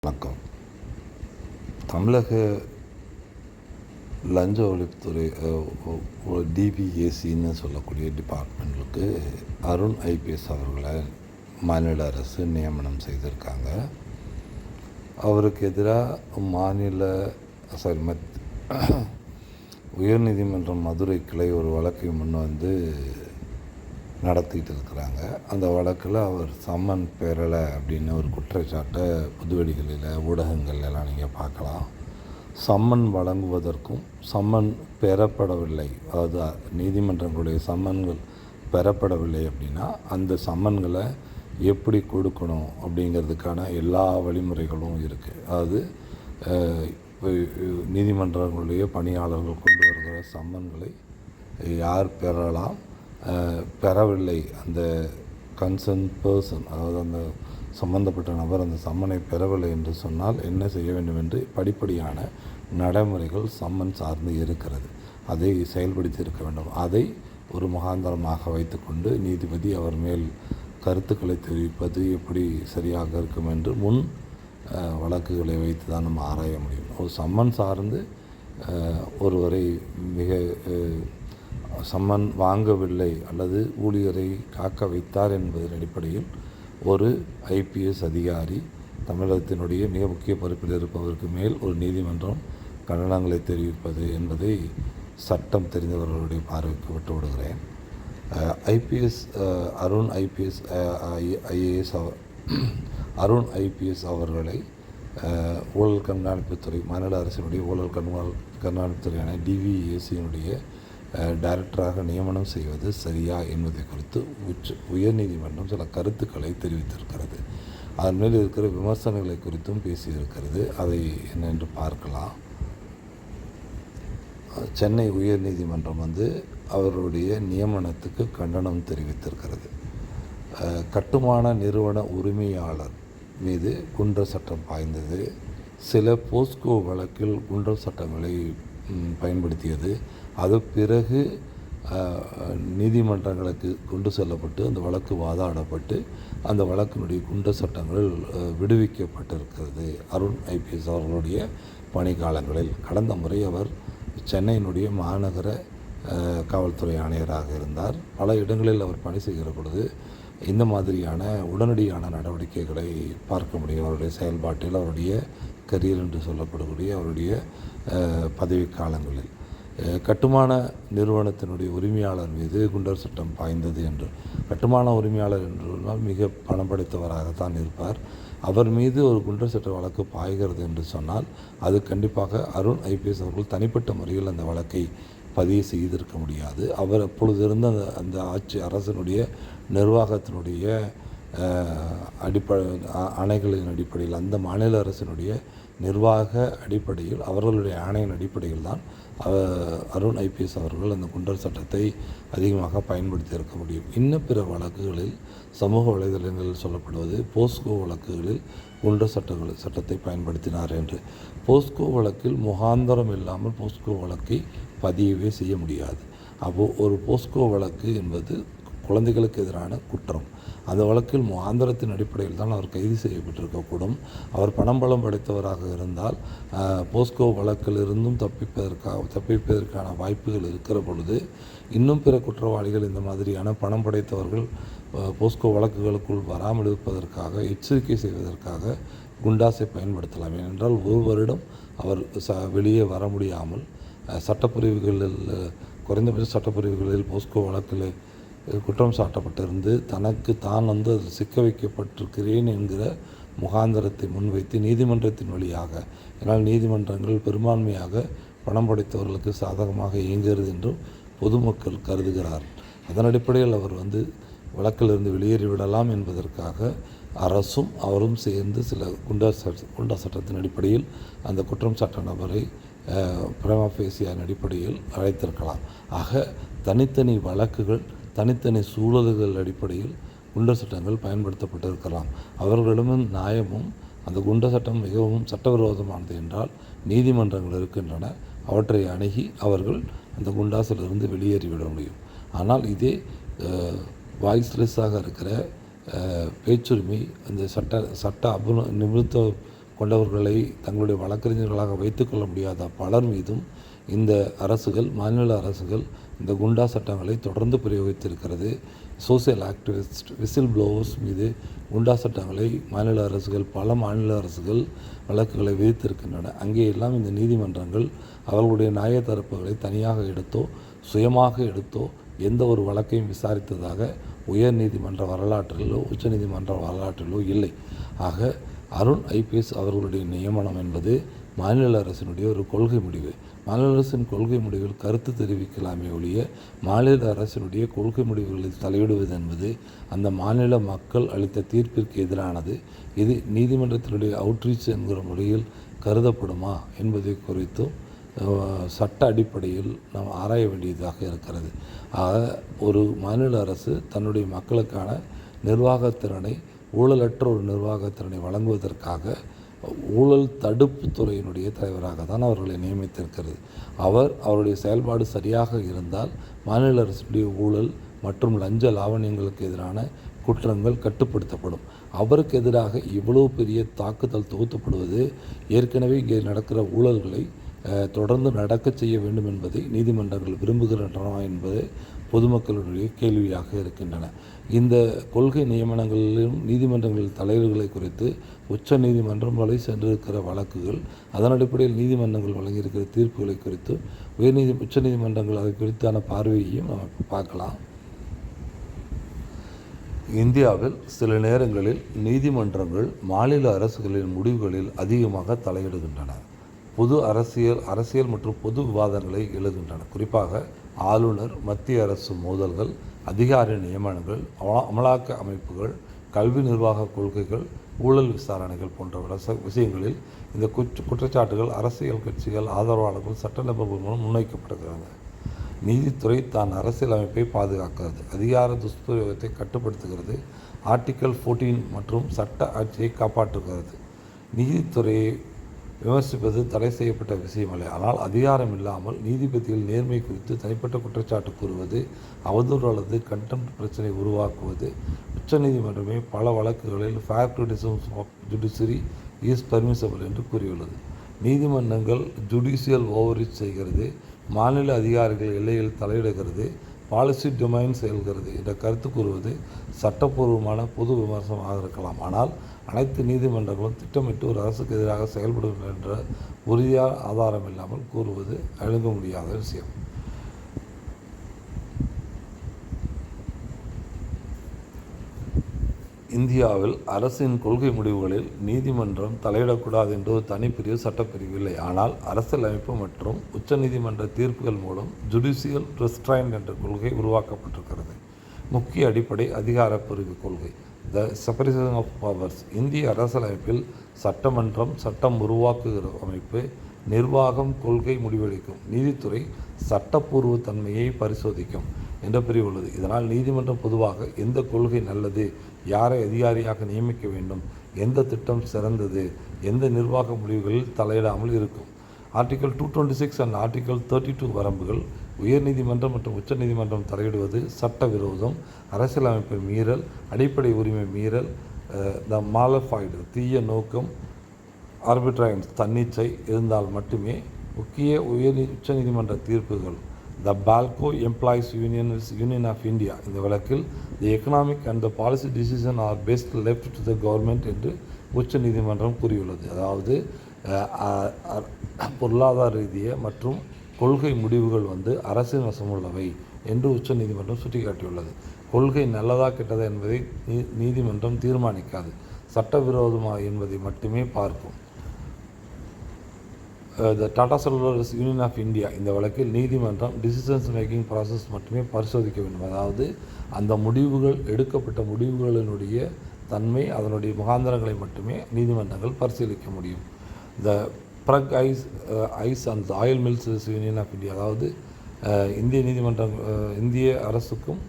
வணக்கம். தமிழக லஞ்ச ஒழிப்புத்துறை டிபிஏசின்னு சொல்லக்கூடிய டிபார்ட்மெண்ட்டுக்கு அருண் ஐபிஎஸ் அவர்களை மாநில அரசு நியமனம் செய்திருக்காங்க. அவருக்கு எதிராக உயர்நீதிமன்றம் மதுரை கிளை ஒரு வழக்கை முன் வந்து நடத்திட்டு இருக்கிறாங்க. அந்த வழக்கில் அவர் சம்மன் பெறலை அப்படின்னு ஒரு குற்றச்சாட்டை புதுவெளிகளில் ஊடகங்கள் எல்லாம் நீங்கள் பார்க்கலாம். சம்மன் வழங்குவதற்கும் சம்மன் பெறப்படவில்லை, அதாவது நீதிமன்றங்களுடைய சம்மன்கள் பெறப்படவில்லை அப்படின்னா அந்த சம்மன்களை எப்படி கொடுக்கணும் அப்படிங்கிறதுக்கான எல்லா வழிமுறைகளும் இருக்குது. அதாவது நீதிமன்றங்களுடைய பணியாளர்கள் கொண்டு வருகிற சம்மன்களை யார் பெறலாம், பெறவில்லை அந்த கன்சர்ன் பர்சன், அதாவது அந்த சம்பந்தப்பட்ட நபர் அந்த சம்மனை பெறவில்லை என்று சொன்னால் என்ன செய்ய வேண்டும் என்று படிப்படியான நடைமுறைகள் சம்மன் சார்ந்து இருக்கிறது. அதை செயல்படுத்தி இருக்க வேண்டும். அதை ஒரு முகாந்தரமாக வைத்துக்கொண்டு நீதிபதி அவர் மேல் கருத்துக்களை தெரிவிப்பது எப்படி சரியாக இருக்கும் என்று முன் வழக்குகளை வைத்து தான் நம்ம ஆராய முடியும். ஒரு சம்மன் சார்ந்து ஒருவரை சம்மன் வாங்கவில்லை அல்லது ஊழியரை காக்க வைத்தார் என்பதன் அடிப்படையில் ஒரு ஐபிஎஸ் அதிகாரி தமிழகத்தினுடைய மிக முக்கிய பொறுப்பில் இருப்பவருக்கு மேல் ஒரு நீதிமன்றம் கண்டனங்களை தெரிவிப்பது என்பதை சட்டம் தெரிந்தவர்களுடைய பார்வைக்கு விட்டு விடுகிறேன். அருண் ஐபிஎஸ் அவர்களை ஊழல் கண்காணிப்புத்துறை, மாநில அரசினுடைய ஊழல் கண்காணிப்புத்துறையான டிவிஏசியினுடைய டைரக்டராக நியமனம் செய்வது சரியா என்பதை குறித்து உயர்நீதிமன்றம் சில கருத்துக்களை தெரிவித்திருக்கிறது. அதன் மேல் இருக்கிற விமர்சனங்களை குறித்தும் பேசியிருக்கிறது. அதை என்னென்று பார்க்கலாம். சென்னை உயர்நீதிமன்றம் அவருடைய நியமனத்துக்கு கண்டனம் தெரிவித்திருக்கிறது. கட்டுமான நிறுவன உரிமையாளர் மீது குண்டர் சட்டம் பாய்ந்தது. சில போஸ்கோ வழக்கில் குண்டர் சட்டங்களை பயன்படுத்தியது. அது பிறகு நீதிமன்றங்களுக்கு கொண்டு செல்லப்பட்டு அந்த வழக்கு வாதாடப்பட்டு அந்த வழக்கினுடைய குண்டர் சட்டங்கள் விடுவிக்கப்பட்டிருக்கிறது. அருண் ஐபிஎஸ் அவர்களுடைய பணிக்காலங்களில் கடந்த முறை அவர் சென்னையினுடைய மாநகர காவல்துறை ஆணையராக இருந்தார். பல இடங்களில் அவர் பணி செய்கிற பொழுது இந்த மாதிரியான உடனடியான நடவடிக்கைகளை பார்க்க முடியும். அவருடைய செயல்பாட்டில், அவருடைய கரியர் என்று சொல்லப்படக்கூடிய அவருடைய பதவிக்காலங்களில் கட்டுமான நிறுவனத்தினுடைய உரிமையாளர் மீது குண்டர் சட்டம் பாய்ந்தது என்று, கட்டுமான உரிமையாளர் என்றால் மிக பணம் படைத்தவராகத்தான் இருப்பார். அவர் மீது ஒரு குண்டர் சட்ட வழக்கு பாய்கிறது என்று சொன்னால் அது கண்டிப்பாக அருண் ஐபிஎஸ் அவர்கள் தனிப்பட்ட முறையில் அந்த வழக்கை பதிவு செய்திருக்க முடியாது. அவர் அப்பொழுது இருந்த அந்த ஆட்சி அரசனுடைய நிர்வாகத்தினுடைய ஆணைகளின் அடிப்படையில், அந்த மாநில அரசினுடைய நிர்வாக அடிப்படையில், அவர்களுடைய ஆணையின் அடிப்படையில் தான் அருண் ஐபிஎஸ் அவர்கள் அந்த குண்டர் சட்டத்தை அதிகமாக பயன்படுத்தி இருக்க முடியும். இன்னும் பிற வழக்குகளில் சமூக வலைதளங்களில் சொல்லப்படுவது போஸ்கோ வழக்குகளில் குண்டர் சட்டத்தை பயன்படுத்தினார் என்று. போஸ்கோ வழக்கில் முகாந்தரம் இல்லாமல் போஸ்கோ வழக்கை பதியவே செய்ய முடியாது. அப்போது ஒரு போஸ்கோ வழக்கு என்பது குழந்தைகளுக்கு எதிரான குற்றம். அந்த வழக்கில் முகாந்தரத்தின் அடிப்படையில் தான் அவர் கைது செய்யப்பட்டிருக்கக்கூடும். அவர் பணம் படைத்தவராக இருந்தால் போஸ்கோ வழக்கிலிருந்தும் தப்பிப்பதற்கான வாய்ப்புகள் இருக்கிற பொழுது இன்னும் பிற குற்றவாளிகள் இந்த மாதிரியான பணம் படைத்தவர்கள் போஸ்கோ வழக்குகளுக்குள் வராமல் இருப்பதற்காக, எச்சரிக்கை செய்வதற்காக குண்டாஸை பயன்படுத்தலாம். ஏனென்றால் ஒரு வருடம் அவர் வெளியே வர முடியாமல் சட்டப்பிரிவுகளில், குறைந்தபட்ச சட்டப்பிரிவுகளில் போஸ்கோ வழக்கில் குற்றம் சாட்டப்பட்டிருந்து தனக்கு தான் அதில் சிக்க வைக்கப்பட்டிருக்கிறேன் என்கிற முகாந்தரத்தை முன்வைத்து நீதிமன்றத்தின் வழியாக, ஏன்னால் நீதிமன்றங்கள் பெரும்பான்மையாக பணம் படைத்தவர்களுக்கு சாதகமாக இயங்குகிறது என்றும் பொதுமக்கள் கருதுகிறார். அதன் அடிப்படையில் அவர் வழக்கிலிருந்து வெளியேறிவிடலாம் என்பதற்காக அரசும் அவரும் சேர்ந்து சில குண்டர் சட்டத்தின் அடிப்படையில் அந்த குற்றம் சாட்ட நபரை பிரேமா ஃபேசியின் அடிப்படையில் அழைத்திருக்கலாம். ஆக தனித்தனி வழக்குகள், தனித்தனி சூழல்கள் அடிப்படையில் குண்டர் சட்டங்கள் பயன்படுத்தப்பட்டிருக்கலாம். அவர்களிடமும் நியாயமும் அந்த குண்டர் சட்டம் மிகவும் சட்டவிரோதமானது என்றால் நீதிமன்றங்கள் இருக்கின்றன, அவற்றை அணுகி அவர்கள் அந்த குண்டாசிலிருந்து வெளியேறிவிட முடியும். ஆனால் இதே வாய்ஸ்லெஸ்ஸாக இருக்கிற பேச்சுரிமை, அந்த நிமித்த கொண்டவர்களை தங்களுடைய வழக்கறிஞர்களாக வைத்துக்கொள்ள முடியாத பலர் மீதும் இந்த அரசுகள், மாநில அரசுகள் இந்த குண்டா சட்டங்களை தொடர்ந்து பிரயோகித்திருக்கிறது. சோசியல் ஆக்டிவிஸ்ட், விசில் ப்ளோவர்ஸ் மீது குண்டா சட்டங்களை மாநில அரசுகள், பல மாநில அரசுகள் வழக்குகளை விதித்திருக்கின்றன. அங்கேயெல்லாம் இந்த நீதிமன்றங்கள் அவர்களுடைய நியாய தரப்புகளை தனியாக எடுத்தோ சுயமாக எடுத்தோ எந்த ஒரு வழக்கையும் விசாரித்ததாக உயர் நீதிமன்ற வரலாற்றிலோ உச்சநீதிமன்ற வரலாற்றிலோ இல்லை. ஆக அருண் ஐபிஎஸ் அவர்களுடைய நியமனம் என்பது மாநில அரசினுடைய ஒரு கொள்கை முடிவு. மாநில அரசின் கொள்கை முடிவில் கருத்து தெரிவிக்கலாமே ஒழிய மாநில அரசினுடைய கொள்கை முடிவுகளில் தலையிடுவது என்பது அந்த மாநில மக்கள் அளித்த தீர்ப்பிற்கு எதிரானது. இது நீதிமன்றத்தினுடைய அவுட்ரீச் என்கிற முறையில் கருதப்படுமா என்பதை குறித்தும் சட்ட அடிப்படையில் நாம் ஆராய வேண்டியதாக இருக்கிறது. ஆக ஒரு மாநில அரசு தன்னுடைய மக்களுக்கான நிர்வாகத்திறனை, ஊழலற்ற ஒரு நிர்வாகத்திறனை வழங்குவதற்காக ஊழல் தடுப்பு துறையினுடைய தலைவராக தான் அவர்களை நியமித்திருக்கிறது. அவருடைய செயல்பாடு சரியாக இருந்தால் மாநில அரசுடைய ஊழல் மற்றும் லஞ்ச லாவணியங்களுக்கு எதிரான குற்றங்கள் கட்டுப்படுத்தப்படும். அவருக்கு எதிராக இவ்வளவு பெரிய தாக்குதல் தொகுத்தப்படுவது ஏற்கனவே இங்கே நடக்கிற ஊழல்களை தொடர்ந்து நடக்க செய்ய வேண்டும் என்பதை நீதிமன்றங்கள் விரும்புகின்றன என்பது பொதுமக்களுடைய கேள்வியாக இருக்கின்றன. இந்த கொள்கை நியமனங்களிலும் நீதிமன்றங்களில் தலைவர்களை குறித்து உச்ச நீதிமன்றம் வரை சென்றிருக்கிற வழக்குகள், அதன் அடிப்படையில் நீதிமன்றங்கள் வழங்கியிருக்கிற தீர்ப்புகளை குறித்து உச்ச நீதிமன்றங்கள் அதை குறித்தான பார்வையையும் நம்ம பார்க்கலாம். இந்தியாவில் சில நேரங்களில் நீதிமன்றங்கள் மாநில அரசுகளின் முடிவுகளில் அதிகமாக தலையிடுகின்றன. பொது அரசியல் மற்றும் பொது விவாதங்களை எழுகின்றன. குறிப்பாக ஆளுநர், மத்திய அரசு மோதல்கள், அதிகாரி நியமனங்கள், அமலாக்க அமைப்புகள், கல்வி நிர்வாக கொள்கைகள், ஊழல் விசாரணைகள் போன்ற விஷயங்களில் இந்த குற்றச்சாட்டுகள் அரசியல் கட்சிகள், ஆதரவாளர்கள், சட்ட நிபுணர்கள் மூலம் முன்வைக்கப்படுகிறது. நீதித்துறை தான் அரசியல் அமைப்பை பாதுகாக்கிறது, அதிகார துஷ்பிரயோகத்தை கட்டுப்படுத்துகிறது, ஆர்டிக்கல் 14 மற்றும் சட்ட ஆட்சியை காப்பாற்றுகிறது. நீதித்துறையை விமர்சிப்பது தடை செய்யப்பட்ட விஷயமல்ல. ஆனால் அதிகாரம் இல்லாமல் நீதிபதிகள் நேர்மை குறித்து தனிப்பட்ட குற்றச்சாட்டு கூறுவது, அவதூறு அல்லது கண்டெம்ட் பிரச்சனை உருவாக்குவது. உச்சநீதிமன்றமே பல வழக்குகளில் fair criticism of judiciary is permissible என்று கூறியுள்ளது. நீதிமன்றங்கள் ஜுடிஷியல் ஓவர்ரீச் செய்கிறது, மாநில அதிகாரிகள் எல்லையில் தலையிடுகிறது, பாலிசி டொமைன் செயல்கிறது என்ற கருத்து கூறுவது சட்டப்பூர்வமான பொது விமர்சனமாக இருக்கலாம். ஆனால் அனைத்து நீதிமன்றங்களும் திட்டமிட்டு ஒரு அரசுக்கு எதிராக செயல்படுகின்றன என்ற உறுதியான ஆதாரம் இல்லாமல் கூறுவது அணுக முடியாத விஷயம். இந்தியாவில் அரசின் கொள்கை முடிவுகளில் நீதிமன்றம் தலையிடக்கூடாது என்று ஒரு தனிப்பிரிவு சட்டப்பிரிவு இல்லை. ஆனால் அரசியல் அமைப்பு மற்றும் உச்சநீதிமன்ற தீர்ப்புகள் மூலம் ஜுடிஷியல் ரெஸ்ட்ரைன் என்ற கொள்கை உருவாக்கப்பட்டிருக்கிறது. முக்கிய அடிப்படை அதிகார பிரிவு கொள்கை, த செப்பரேஷன் ஆஃப் பவர்ஸ். இந்திய அரசியலமைப்பில் சட்டமன்றம் சட்டம் உருவாக்குகிற அமைப்பு, நிர்வாகம் கொள்கை முடிவெடுக்கும், நீதித்துறை சட்டப்பூர்வ தன்மையை பரிசோதிக்கும் என்ற பிரிவு உள்ளது. இதனால் நீதிமன்றம் பொதுவாக எந்த கொள்கை நல்லது, யாரை அதிகாரியாக நியமிக்க வேண்டும், எந்த திட்டம் சிறந்தது, எந்த நிர்வாக முடிவுகளில் தலையிடாமல் இருக்கும். ஆர்டிகல் 226 அண்ட் ஆர்டிகல் 32 வரம்புகள். உயர்நீதிமன்றம் மற்றும் உச்சநீதிமன்றம் தலையிடுவது சட்டவிரோதம், அரசியலமைப்பு மீறல், அடிப்படை உரிமை மீறல், த மாலஃபைடு தீய நோக்கம், ஆர்பிட்ரைன்ஸ் தன்னிச்சை இருந்தால் மட்டுமே முக்கிய உச்சநீதிமன்ற தீர்ப்புகள். The BALCO employees union of India இந்த வழக்கில் the economic and the policy decision are best left to the government என்று உச்ச நீதிமன்றம் கூறியுள்ளது. அதாவது பொருளாதார ரீதிய மற்றும் கொள்கை முடிவுகள் அரசின் வசமுள்ளவை என்று உச்ச நீதிமன்றம் சுட்டிக்காட்டியுள்ளது. கொள்கை நல்லதா கெட்டதா என்பதை நீதிமன்றம் தீர்மானிக்காது, சட்டவிரோதமா என்பதை மட்டுமே பார்க்கும். த டாடா செல்லுலர்ஸ் யூனியன் ஆஃப் இந்தியா இந்த வழக்கில் நீதிமன்றம் டிசிஷன்ஸ் மேக்கிங் ப்ராசஸ் மட்டுமே பரிசோதிக்க வேண்டும். அதாவது அந்த முடிவுகள், எடுக்கப்பட்ட முடிவுகளினுடைய தன்மை, அதனுடைய முகாந்திரங்களை மட்டுமே நீதிமன்றங்கள் பரிசீலிக்க முடியும். The Prag ice and oil mills union of India, அதாவது இந்திய நீதிமன்றம் இந்திய அரசுக்கும்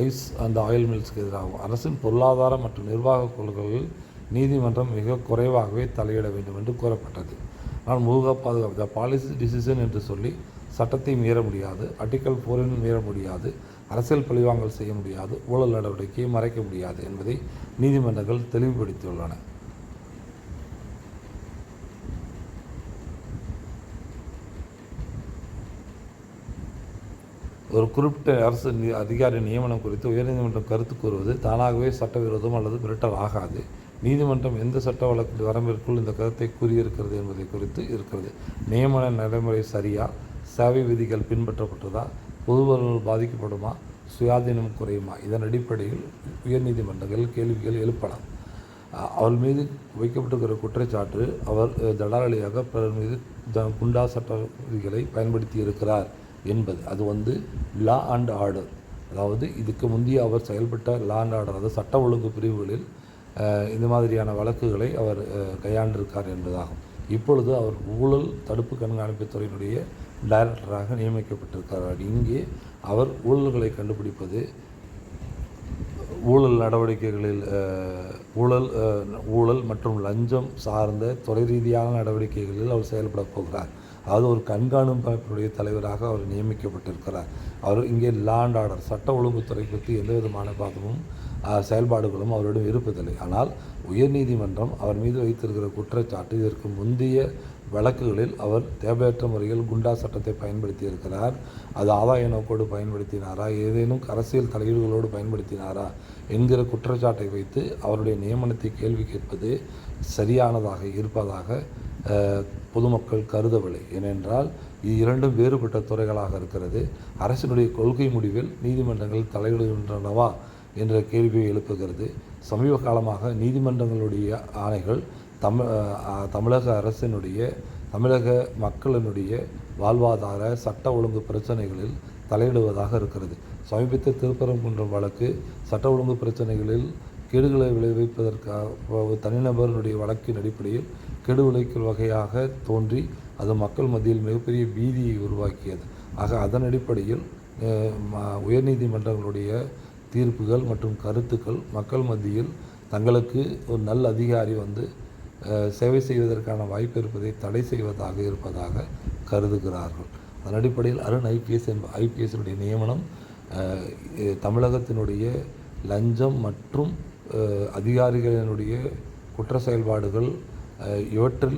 ஐஸ் அண்ட் ஆயில் மில்ஸுக்கு எதிராகும் அரசின் பொருளாதார மற்றும் நிர்வாக கொள்கைகளில் நீதிமன்றம் மிக குறைவாகவே தலையிட வேண்டும் என்று கூறப்பட்டது. ஆனால் முக பாதுகாப்பு, த பாலிசி டிசிஷன் என்று சொல்லி சட்டத்தை மீற முடியாது, ஆர்டிக்கல் 4 மீற முடியாது, அரசியல் பழிவாங்கல் செய்ய முடியாது, ஊழல் நடவடிக்கையை மறைக்க முடியாது என்பதை நீதிமன்றங்கள் தெளிவுபடுத்தியுள்ளன. ஒரு குறிப்பிட்ட அரசு அதிகாரி நியமனம் குறித்து உயர்நீதிமன்றம் கருத்து கூறுவது தானாகவே சட்டவிரோதம் அல்லது மிரட்டல் ஆகாது. நீதிமன்றம் எந்த சட்ட வழக்கு வரம்பிற்குள் இந்த கருத்தை கூறியிருக்கிறது என்பதை குறித்து இருக்கிறது. நியமன நடைமுறை சரியா, சேவை விதிகள் பின்பற்றப்பட்டதா, பொதுவர்கள் பாதிக்கப்படுமா, சுயாதீனம் குறையுமா, இதன் அடிப்படையில் உயர்நீதிமன்றங்கள் கேள்விகள் எழுப்பலாம். அவர் மீது வைக்கப்பட்டிருக்கிற குற்றச்சாட்டு அவர் தடாலடியாக பிறர் மீது குண்டா சட்ட விதிகளை பயன்படுத்தி இருக்கிறார் என்பது. அது லா அண்ட் ஆர்டர், அதாவது இதுக்கு முந்தைய அவர் செயல்பட்ட லா அண்ட் ஆர்டர், அதாவது சட்ட ஒழுங்கு பிரிவுகளில் இந்த மாதிரியான வழக்குகளை அவர் கையாண்டிருக்கார் என்பதாகும். இப்பொழுது அவர் ஊழல் தடுப்பு கண்காணிப்பு துறையினுடைய டைரக்டராக நியமிக்கப்பட்டிருக்கிறார். இங்கே அவர் ஊழல்களை கண்டுபிடிப்பது, ஊழல் நடவடிக்கைகளில் ஊழல் மற்றும் லஞ்சம் சார்ந்த துறை ரீதியான நடவடிக்கைகளில் அவர் செயல்பட போகிறார். அதாவது ஒரு கண்காணிப்புடைய தலைவராக அவர் நியமிக்கப்பட்டிருக்கிறார். அவர் இங்கே லா அண்ட் ஆர்டர், சட்ட ஒழுங்குத்துறை பற்றி எந்த விதமான பாதமும் செயல்பாடுகளும் அவரிடம் இருப்பதில்லை. ஆனால் உயர்நீதிமன்றம் அவர் மீது வைத்திருக்கிற குற்றச்சாட்டு, இதற்கு முந்தைய வழக்குகளில் அவர் தேவையற்ற முறையில் குண்டா சட்டத்தை பயன்படுத்தி இருக்கிறார், அது ஆதாய நோக்கோடு பயன்படுத்தினாரா, ஏதேனும் அரசியல் தலையீடுகளோடு பயன்படுத்தினாரா என்கிற குற்றச்சாட்டை வைத்து அவருடைய நியமனத்தை கேள்வி கேட்பது சரியானதாக இருப்பதாக பொதுமக்கள் கருதவில்லை. ஏனென்றால் இது இரண்டும் வேறுபட்ட துறைகளாக இருக்கிறது. அரசினுடைய கொள்கை முடிவில் நீதிமன்றங்கள் தலையிடுகின்றனவா என்ற கேள்வியை எழுப்புகிறது. சமீப காலமாக நீதிமன்றங்களுடைய ஆணைகள் தமிழக அரசினுடைய, தமிழக மக்களினுடைய வாழ்வாதார சட்ட ஒழுங்கு பிரச்சனைகளில் தலையிடுவதாக இருக்கிறது. சமீபத்தில் திருப்பரங்குன்றம் வழக்கு சட்ட ஒழுங்கு பிரச்சனைகளில் கெடுகளை விளைவிப்பதற்காக தனிநபருடைய வழக்கின் அடிப்படையில் கெடு விளைவிக்கும் வகையாக தோன்றி அது மக்கள் மத்தியில் மிகப்பெரிய பீதியை உருவாக்கியது. ஆக அதன் அடிப்படையில் உயர்நீதிமன்றங்களுடைய தீர்ப்புகள் மற்றும் கருத்துக்கள் மக்கள் மத்தியில் தங்களுக்கு ஒரு நல்ல அதிகாரி சேவை செய்வதற்கான வாய்ப்பு இருப்பதை தடை செய்வதாக இருப்பதாக கருதுகிறார்கள். அதன் அடிப்படையில் அருண் ஐபிஎஸ்னுடைய நியமனம் தமிழகத்தினுடைய லஞ்சம் மற்றும் அதிகாரிகளினுடைய குற்ற செயல்பாடுகள் இவற்றில்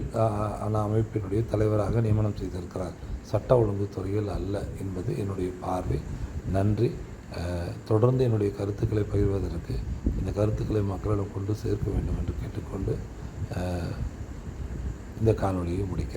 அமைப்பினுடைய தலைவராக நியமனம் செய்திருக்கிறார், சட்ட ஒழுங்கு துறையில் அல்ல என்பது என்னுடைய பார்வை. நன்றி. தொடர்ந்து என்னுடைய கருத்துக்களை பகிர்வதற்கு இந்த கருத்துக்களை மக்களிடம் கொண்டு சேர்க்க வேண்டும் என்று கேட்டுக்கொண்டு இந்த காணொளியை முடிக்கிறேன்.